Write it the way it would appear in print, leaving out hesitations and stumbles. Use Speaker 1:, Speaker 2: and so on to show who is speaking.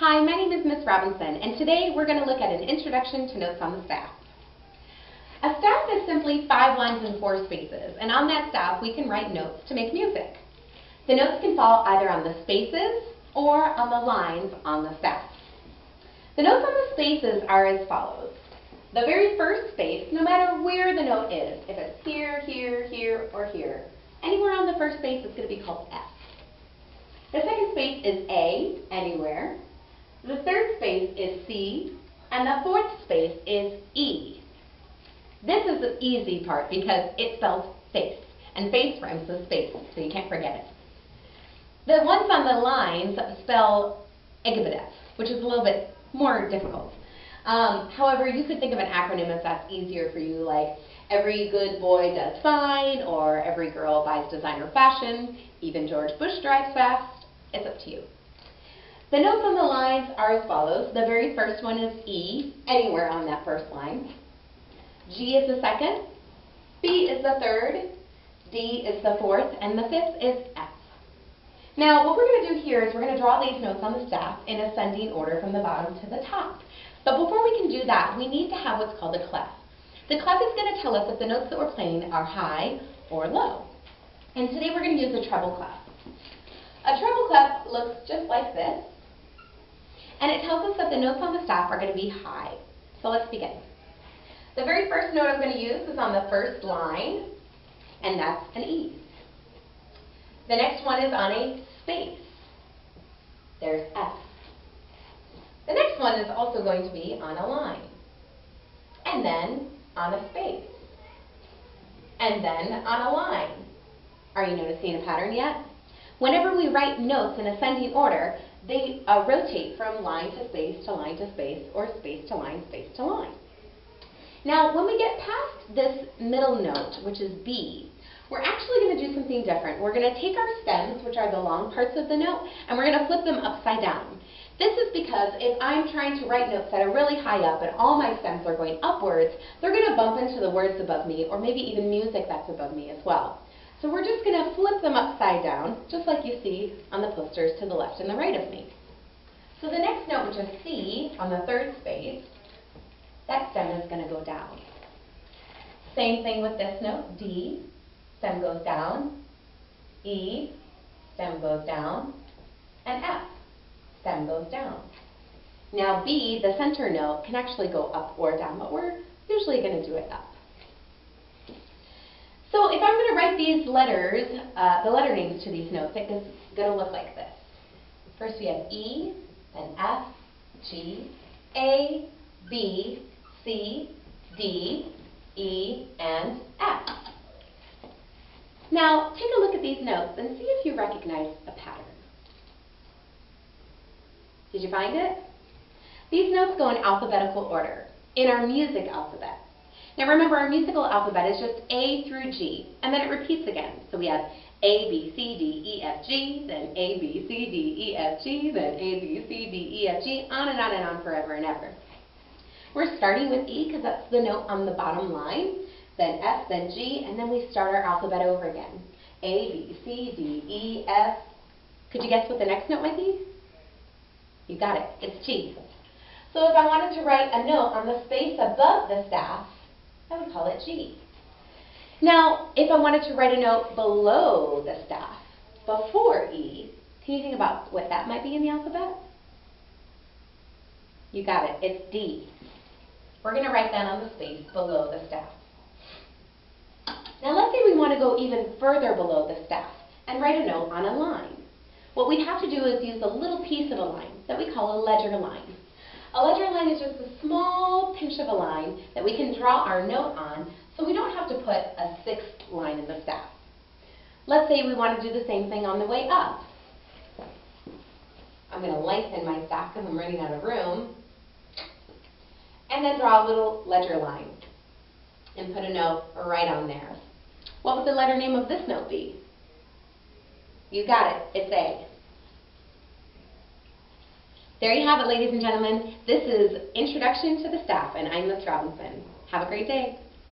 Speaker 1: Hi, my name is Miss Robinson, and today we're going to look at an introduction to notes on the staff. A staff is simply 5 lines and 4 spaces, and on that staff we can write notes to make music. The notes can fall either on the spaces or on the lines on the staff. The notes on the spaces are as follows. The very first space, no matter where the note is, if it's here, here, here, or here, anywhere on the first space is going to be called F. The second space is A, anywhere. The third space is C, and the fourth space is E. This is the easy part because it spells face, and face rhymes with space, so you can't forget it. The ones on the lines spell Igabidef, which is a little bit more difficult. However, you could think of an acronym if that's easier for you, like every good boy does fine, or every girl buys designer fashion, even George Bush drives fast. It's up to you. The notes on the lines are as follows. The very first one is E, anywhere on that first line. G is the second, B is the third, D is the fourth, and the fifth is F. Now, what we're going to do here is we're going to draw these notes on the staff in ascending order from the bottom to the top. But before we can do that, we need to have what's called a clef. The clef is going to tell us if the notes that we're playing are high or low. And today we're going to use a treble clef. A treble clef looks just like this. And it tells us that the notes on the staff are going to be high. So let's begin. The very first note I'm going to use is on the first line, and that's an E. The next one is on a space. There's F. The next one is also going to be on a line, and then on a space, and then on a line. Are you noticing a pattern yet? Whenever we write notes in ascending order, they rotate from line to space to line to space, or space to line, space to line. Now, when we get past this middle note, which is B, we're actually going to do something different. We're going to take our stems, which are the long parts of the note, and we're going to flip them upside down. This is because if I'm trying to write notes that are really high up and all my stems are going upwards, they're going to bump into the words above me, or maybe even music that's above me as well. So we're just going to flip them upside down, just like you see on the posters to the left and the right of me. So the next note, which is C, on the third space, that stem is going to go down. Same thing with this note, D, stem goes down, E, stem goes down, and F, stem goes down. Now B, the center note, can actually go up or down, but we're usually going to do it up. So if I'm going to write these letters, the letter names to these notes, it is going to look like this. First we have E, then F, G, A, B, C, D, E, and F. Now take a look at these notes and see if you recognize a pattern. Did you find it? These notes go in alphabetical order, in our music alphabet. Now remember, our musical alphabet is just A through G, and then it repeats again. So we have A, B, C, D, E, F, G, then A, B, C, D, E, F, G, then A, B, C, D, E, F, G, on and on and on forever and ever. We're starting with E because that's the note on the bottom line, then F, then G, and then we start our alphabet over again. A, B, C, D, E, F. Could you guess what the next note might be? You got it. It's G. So if I wanted to write a note on the space above the staff, I would call it G. Now, if I wanted to write a note below the staff, before E, can you think about what that might be in the alphabet? You got it. It's D. We're going to write that on the space below the staff. Now let's say we want to go even further below the staff and write a note on a line. What we have to do is use a little piece of a line that we call a ledger line. A ledger line is just a small pinch of a line that we can draw our note on, so we don't have to put a sixth line in the staff. Let's say we want to do the same thing on the way up. I'm going to lengthen my staff because I'm running out of room, and then draw a little ledger line and put a note right on there. What would the letter name of this note be? You got it. It's A. There you have it, ladies and gentlemen. This is Introduction to the Staff, and I'm Miss Robinson. Have a great day.